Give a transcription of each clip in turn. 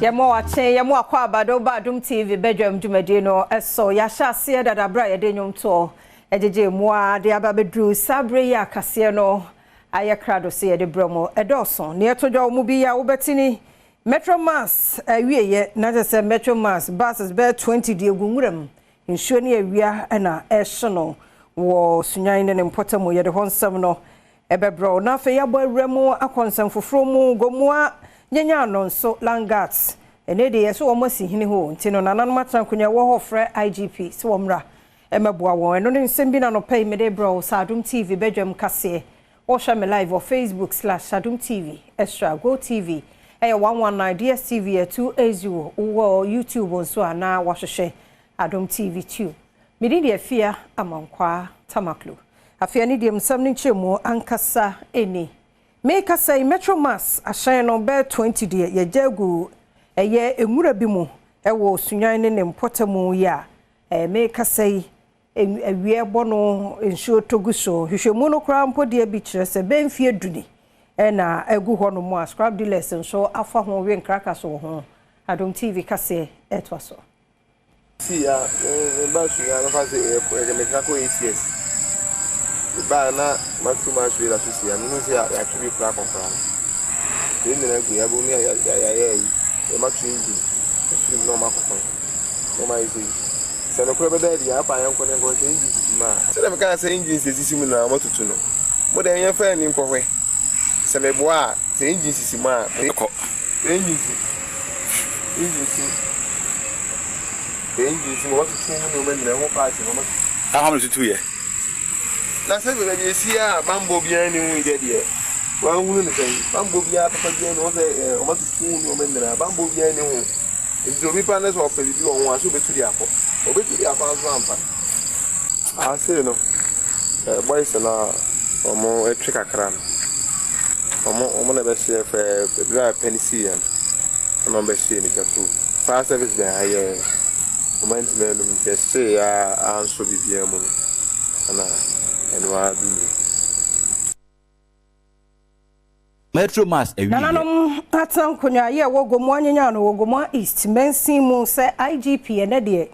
Yemo ache yemo akwa abado Badwam TV Badwam dwumade no eso ya hyase dada bra ye de nwom to ejeje moa de ababedru sabre ya kase no aye krado se ye de bromo edoso ne etojo mu bi ya wobetini Metro Mass awieye na se Metro Mass buses be 20 de egunwuram nsuo ne awia na ehye wo sunyan ne mpotamu ye de honsam no ebebro na fe ya bo awremu akonsam foforo mu gomua nyanya nonso langats ene de yeso wo masi hini ho ntino nanan matan kunya wo ho frɛ IGP so womra emeboa won eno ne nsem bi na no pay me de bro Adom TV Badwam kase wo hwa me live on Facebook/Adom TV Extra Go TV 119 DSTV 280 wo YouTube onso ana wo hwehwe Adom TV 2 medi de afia amankwa tamaklo afia ni de msam ni chemu ankasa eni Make us say Metro Mass a shine on bed 20 dear ye jagu a ye emura bimu e wo sunyan ne mpotamu ya make us say a we bono ensure toguso hwehwemu no kra mpo de bi kire se ben fie duni e na egu ho no mo scrap the lesson so afa ho we nkraka so ho Adom TV kase etwaso see ya ba su ya no fa se e me ka ko ACS ba na masu we la susi ya no se ya twi kra konfra ni na gu ya bo ni ya e ma twi ngi twi no ma ko no ma isi se no kra be da ya pa yan ko ne go se ngi ma se da me ka se ngi se sisi mu na matutu no mo da yan fa ni nkofwe se me bo a se ngi sisi ma ko ngi si mo tutu mu no me na ho pa se no ma how many tutu ye na se be be si a bambo bia ni hu ide de wa hu ni sai bambo bia papa bia ni o se o ma tutu ni o mendra bambo bia ni hu nzo bi pa na so ofe bi o hu aso beturi akọ o beturi akọ aso ampa a se no boys na omo etwe kakra omo na be se fe bia penisian omo be se ni katu fa service be haye o ma ntime no mtese ya anso bibia mu na Metro Mass Nananom atan kunya ye wogomo anyanya no wogomo East mensin mu se IGP ene de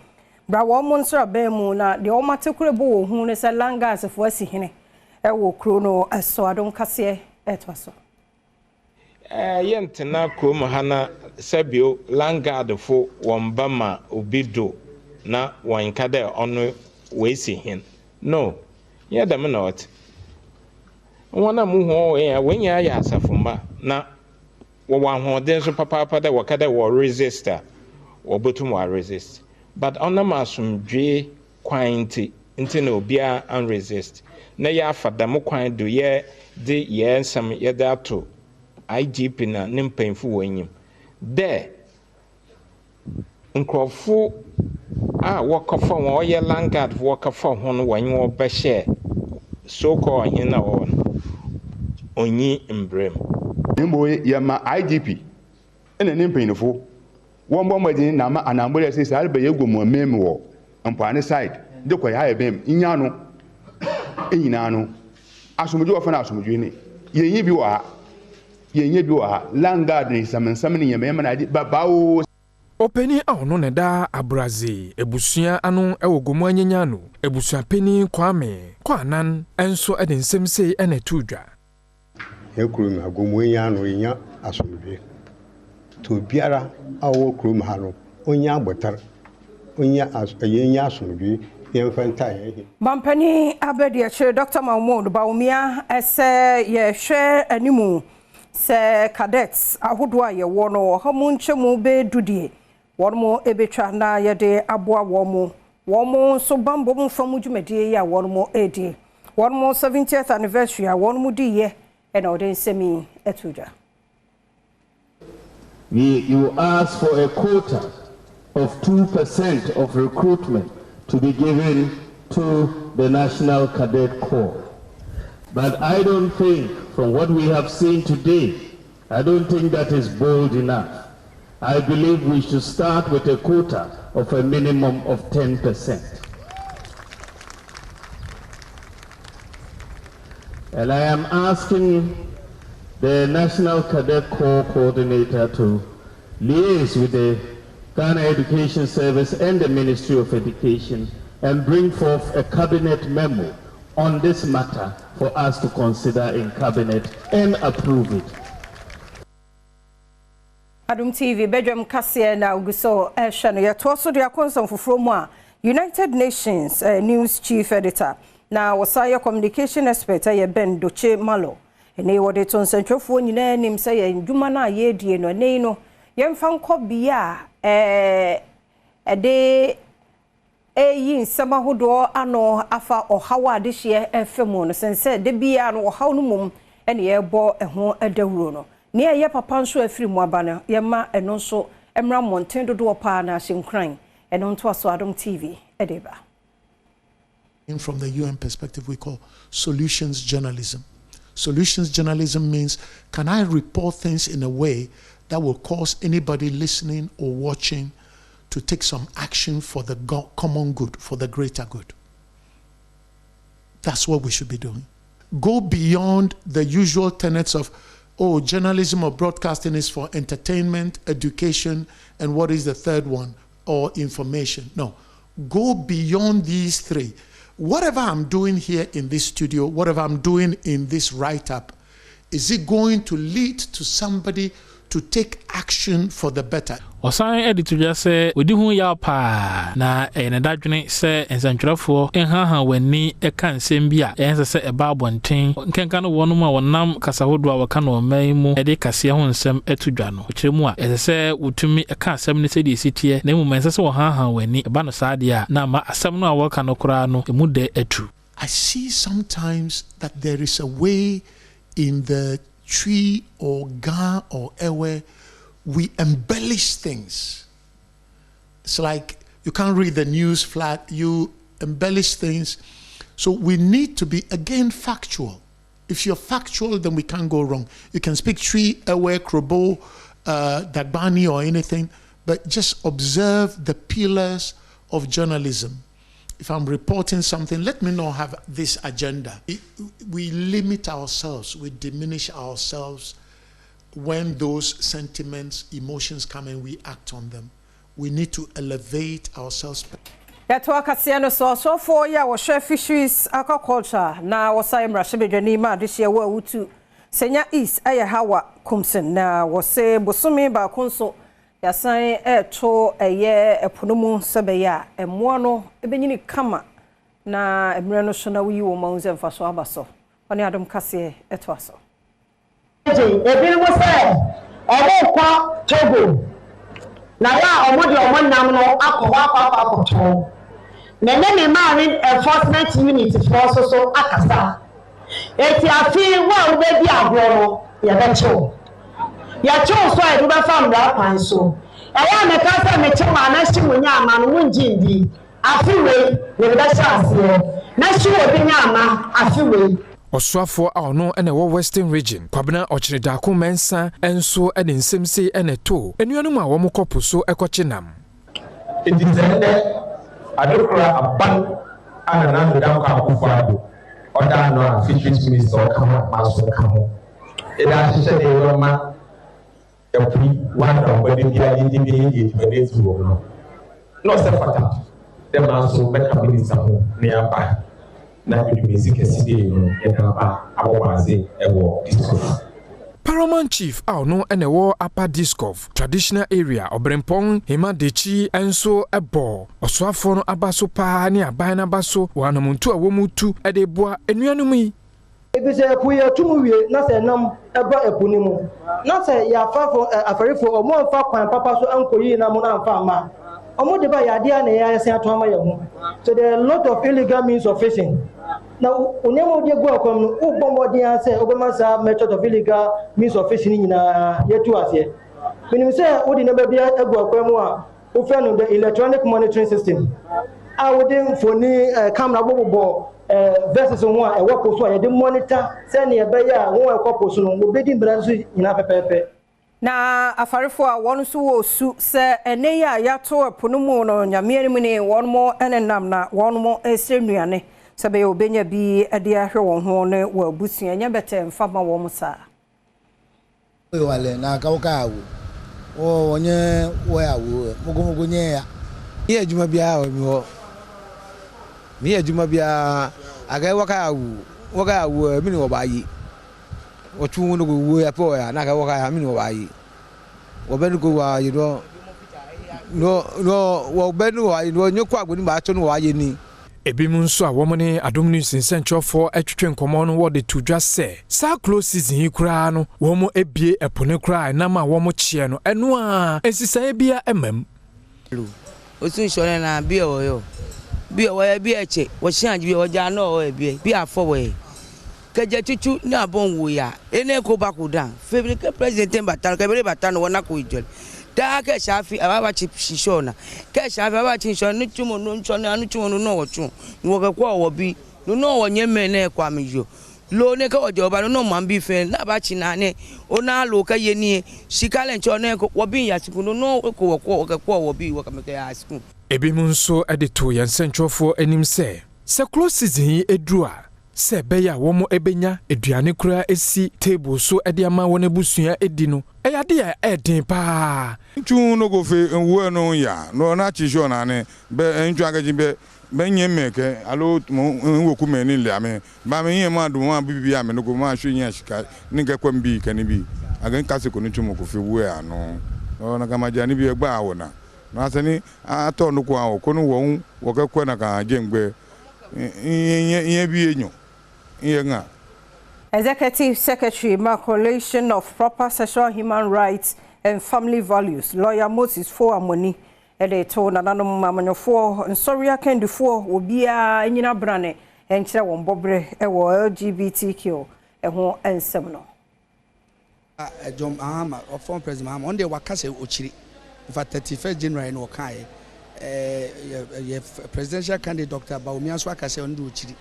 bra wo mo nso abemu na de o matekure bo wo hu ne se langas fo asi hene e wo kro no eso Adom kase etwaso yentena krom hana sabio langard fo wombama obido na wankade ono we si hen no yeah, them not. One of them when you are Safuma now. One who there's a papa that wakada war resistor or bottom war resist. But on the massum J quantity into beer and resist. Na ya for the mo quine do ye de ye some ye that too. IGP na nim painful when you there. Nkrofu walk off from all your langard walk off from when you are share so called in our only emblem. Nimbo yama IGP and an painful. One bomb in Nama and Amboya says, I'll be a good memo on Pane side. The quay high beam in Yano. Asumujo of an Asumujini. You are langard in some summoning a man I did, but bow. Openi no ne da abrazi ebusia anu ewogomo anyanya no ebusia peni kwame kwanan enso ede nsem sei ene tudwa ekuru na agomo anyanya no nya asomdwe to biara awo kuru ha no onya agbotar onya anya asomdwe yemfanta ye Bampani abedi a Dr. Mahmoud Baumia ese ye hwe animu se cadets ahodo a ye wo no homunchemu be dudie Warmo ebetwa na yede aboa womo so bambo mfamu dwumade ya warmo edi warmo 70th anniversary a warmo di ye ena ode semi etuja you ask for a quota of 2% of recruitment to be given to the National Cadet Corps. But I don't think, from what we have seen today, I don't think that is bold enough. I believe we should start with a quota of a minimum of 10%. And I am asking the National Cadet Corps coordinator to liaise with the Ghana Education Service and the Ministry of Education and bring forth a cabinet memo on this matter for us to consider in cabinet and approve it. Adom TV Badwam kase na uguso ehwe no yeto so de akonsam foforo mu a United Nations News Chief Editor na wasaya communication expert ye Ben Doche Malo ene wode to nsantwofo nyina nim se ye ndwuma na ye die no nei no yemfa nkọ bia ede eyi nsama hodo ano afa ohawa de hye efemu no sense de bia no ohaw no mum ene ye bo eho adawuro no ne ye papa nso afiri mu aba no ye ma eno nso emra monten dodo pa na hyenkran eno nto aso Adom TV edeba. From the UN perspective, we call solutions journalism. Solutions journalism means, can I report things in a way that will cause anybody listening or watching to take some action for the common good, for the greater good? That's what we should be doing. Go beyond the usual tenets of, oh, journalism or broadcasting is for entertainment, education, and what is the third one? Or information. No, go beyond these three. Whatever I'm doing here in this studio, whatever I'm doing in this write-up, is it going to lead to somebody to take action for the better? Osan editor just say we do ya pa na ene dadwene se ensantwerefo enhaha wani eka nsem bia ense se eba abonten nkenka no wonu ma wonam kasa hodo a waka no mai mu ede kase ho nsem etudwa no kiremu a ese se wutumi eka asem ne se de sitie na mu mense se wo haha wani eba no saade a na ma asem no a waka no kura no emu de etu. I see sometimes that there is a way in the tree or ga or ewe we embellish things. It's like you can't read the news flat, you embellish things. So we need to be, again, factual. If you're factual, then we can't go wrong. You can speak tree, ewe, krobo, dagbani or anything, but just observe the pillars of journalism. If I'm reporting something, let me not have this agenda. We limit ourselves, we diminish ourselves when those sentiments, emotions come and we act on them. We need to elevate ourselves. Yato akasiano so for ya wo share fisheries aquaculture na wasai mrashebedwani ma de hye wa wutu senya east aye hawa kumsen na wo se bosome ba konso yasan eto eye eponomu sebeya emo no ebenyini kama na emre no so na wi wo manze mfaso abaso oni Adom kase eto aso ebi wo se obo kwa Togo na ya omodi omonnam no akọ Nene Marine Enforcement Unit for so akasa. Eti afi wa ubebi agro ya becho. Ya cho so e do be fam da kwan so. Eya me ka se me chema na shi munya ama no wunji ndi. Afi we ne be sha ase. Na shi obi nya ama afi we. Oswafo a ono ene wo Western Region kwabena ochireda ko mensa enso ene nsemse ene to enuanum a wo mokopo so ekochinam. Adokura aban ana na ndam ka akufado oda no fisheries minister kama maso kamo eda hye de roma epi wanda wadi bia yindi bi yindi wo no se fata dem maso be ka minister ho ne aba na music eside no eda ba abobaze ewo district. Paramount Chief no ene wo Upper Discof traditional area Obrempong Himadechi enso ebo oswafo no abaso pa ne aban na baso wanamuntu a wo mutu ede boa enuanum yi ebise epu ye tumuwie na se nam eba epu ni mu na se ya fafo afarifo omo mfa kwan papa so ankoyi na mu na mfa ma omo de ba ya dia na ya sen ato ama ye ho so there are a lot of illegal means of fishing. Now, unyama odi egu akwam no ubomodi ase obemasa method of illegal means of fishing nyina yetu ase. Menim say odi na ba bia egu akwam a ofa no the electronic monitoring system. A wodi phone camera bobo versus ho a ewo so a ye monitor say na ye ba ya ho ekwapo so no obedi mbra so nyina pepepe. Na afarefo a wonu so wo su se ene ya yato eponomu no nyame anim ne wonu mo enenam na wonu mo esrenuane. Sabe obenya bi ade ahwe won ho ne wa busua nya bete mfama wo musa wale na ka wo onye wo ya wo mogomogo nye ya ihe adwuma bia o mi ho mi adwuma bia aga waka ya wo mi ni wo ba yi otu no go wo ya po ya na ga waka ya mi ni wo ba yi wo be no go wa yi no wo be no wa yi no nyekwa agoni ba ato no wa yi ni ebi mu nso a wɔn ne Adom News nsɛnkyerɛfoɔ atwitwe nkɔmɔ no wɔde to dwa sɛ saa close season yi koraa no wɔn ebie ɛpo ne koraa ɛnam a wɔn kyeɛ no ɛno a nsisaeɛ bia ɛmam osun sɔrɔ na bi ɔyɔ bi ɛkyɛ wɔhyɛn bi ɔgya na ɔyɛ bi afɔ wɔyɛ kɛgye tutu ne abɔn wo ya ene ko ba ko dan febile ke president bata kɛbere bata no wɔna ko ijɔl da ke shafi ababa chi shishona ke shafi ababa chi shona no tumo no nchona no tumo no ochu wo ke kwa wo bi no wo nyeme na kwa mijo lo ne ka ojoba no man bi fe na ba chi na ne ona lo ka yeni shikale nchona ko wo bi ya siku no ko wo ke kwa wo bi wo ka me ya siku ebi mu nso ede to yɛn nsɛnkyerɛfoɔ anim sɛ close season yi edru a sɛ bɛyɛ a wɔn ebenya aduane koraa esi table so ɛde ama wɔn abusua edi no ɛyade a ɛden paa ntu no go fe nwo no ya no na chi sure na ne be ntu agaji be nye meke alo wo ku me ni le ame ba me yin ma do ma bibi ame no go ma hwe yin ashika ni ga kwam bi kan bi aga nkase ko ntu mo ko fe wo ya no na ga ma jani bi egba awo na asani ato no ko awo ko no wo ka kwa na ka jengbe yin bi enyo Executive Secretary, Coalition of Proper Sexual Human Rights and Family Values, Lawyer Moses Foamoni, they told Nananom Mamanyofo, and sorry I can do for will be a Nina Brane, and Chawon Bobre, LGBTQ, and who and seminal. John Mahama, or former President Mahama, on the Wakase Uchiri, for 31st January in Wakai, presidential candidate Dr. Badwam Wakase on Uchiri.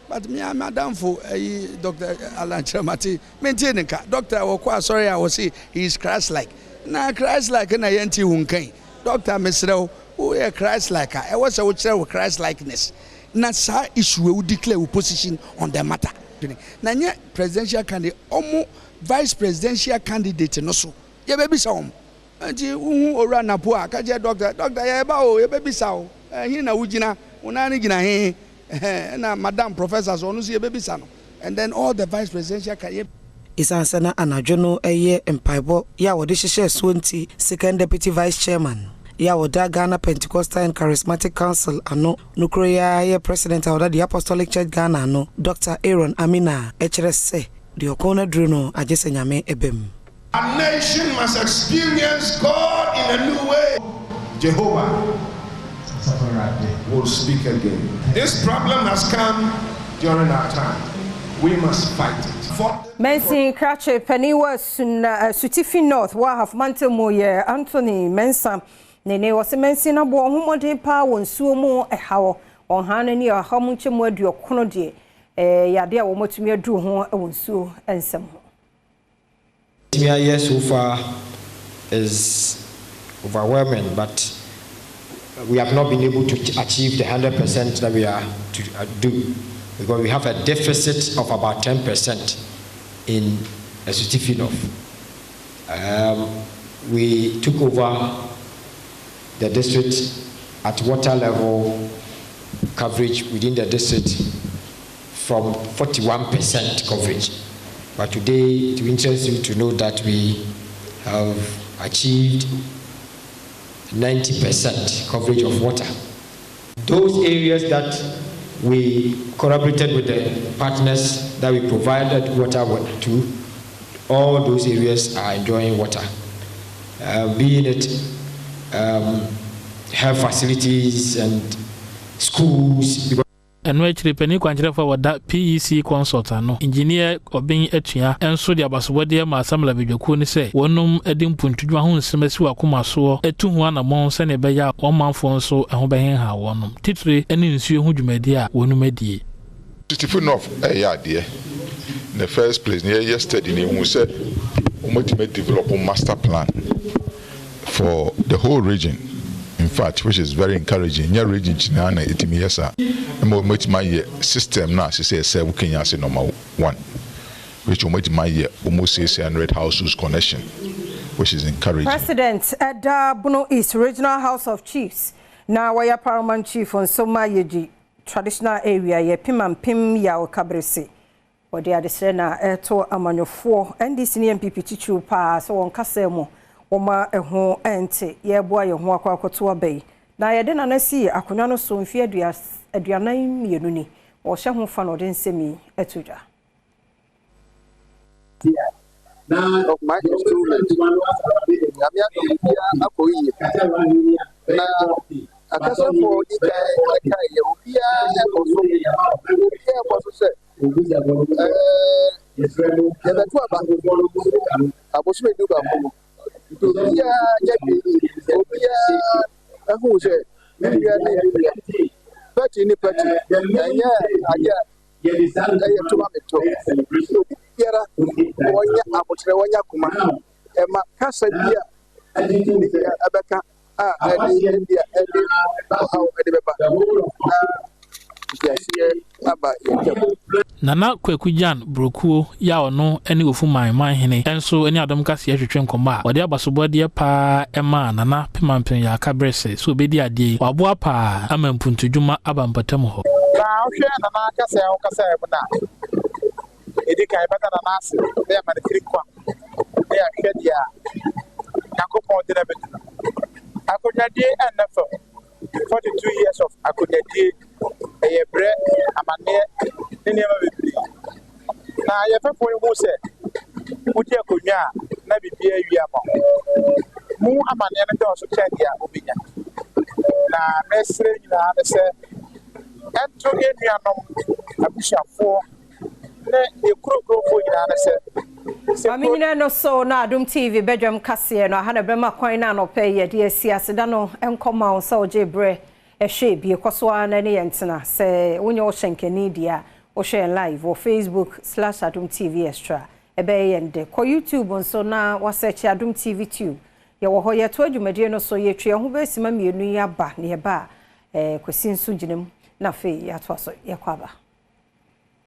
But me, Madam for Dr. Alan Tramati, maintaining Dr. Okwa, sorry, I was say he's Christ-like. Now, Christ-like and I ain't Hunkai. Dr. Mesro, who are Christ-like, I was a witcher with Christ-likeness. Now, sir, issue will declare opposition on the matter. Now, presidential candidate, almost vice presidential candidate, no so. Your baby saw and you run a poor, Kaja doctor, Yabao, your baby saw. Here now, Ujina, Unanigina. Na Madam Professor Sonusi baby sano, and then all the vice presidential career. Isansana anajono eye empaibo ya wodishishe Swanti, second deputy vice chairman. Ya woda Ghana Pentecostal and Charismatic Council ano nukroya ye president of the Apostolic Church Ghana ano Dr. Aaron Amina HRS the okona druno ajese nyame ebem. A nation must experience God in a new way. Jehovah will speak again. This problem has come during our time. We must fight it. Mensin Krache Peniwa Sutifi North wa have mantle moye Anthony Mensa Nene was mensin abo homode pa won suo mu ehawo on hanani a hamunche mu adu okono de yade a wo motumi adu ho won suo ensem ho. Year so far is overwhelming, but we have not been able to achieve the 100% that we are to do, because we have a deficit of about 10% in Esutifi. We took over the district at water level coverage within the district from 41% coverage. But today, it will interest you to know that we have achieved 90% coverage of water. Those areas that we collaborated with the partners that we provided water to, all those areas are enjoying water. Being it health facilities and schools. And we actually penny quantity for that PEC consultant no engineer obin etua enso de abasowode ma samla bedwaku ni se wonum edim puntudwa ho nsemasi wakoma so etu ho anamon se ne beya omanfo nso eho behen ha wonum titire eni nsuo ho dwumadi a wonum adie Titifun of in the first place yesterday we said we to develop a master plan for the whole region. In fact, which is very encouraging. Your region, China, itimi yesa. My system now, she says, we can say number 1, which will make my almost 600 households connection. which is encouraging. President Adom East Regional House of Chiefs now where Paramount Chief on Soma Yeji traditional area ye pim ya okabrese odi adese na eto amanyofo NDC ne MPP chichu pa so won kasemo woma eho ente ye boa ye ho akwakoto abai na ye de na nasi akonwa no so mfie aduanan mienu ni wo hye ho fa no de nsemi etudwa of my instrument. Yamia akoyi. Na akasa for ika ubia ekoso se. Yebetu aba. Abosu medu ba mo. Ubia yabi ubia ahu se. Ubia ni party ni party. Anya aja tuma meto. Yara wonya abotre wonya kuma ema kasa bia abeka India Nana Kwekujan Brokuo ya ono eni ofu man hene enso eni Adom kase ahwetwe nkoma wode abasobode pa ema nana pemampem ya kabrese so obedi ade waboa pa amampuntudwuma abampatam ho na ohwe nana kase o kase ebuna edika ebata na nase be ma de kwa be ahwe dia yakopon de betu akonyade anafo 42 years of akonyade eyebre amane nneema bebiri na yefefo mu se udi akonya na bibia wiama mu amane ne de so chedia obinya na mesre nyina ne se ento enuanom abushafo ne ekurogrofo nyina ne se Aminina no so na Adom TV Badwam kase no ha na brema kwan na no pay ye de asiaseda no enkoma so ojebre ehwe bi ekoso na ne yentena se wonye o hyenkani dia o share live o Facebook/Adom TV Extra ebe yende ko YouTube nso na wa search Adom TV 2 ye wo ho ye to adwumade no so ye twe ho be sima mienu ya ba ne ba kwesi nso ginem na fe ya to so ye kwaba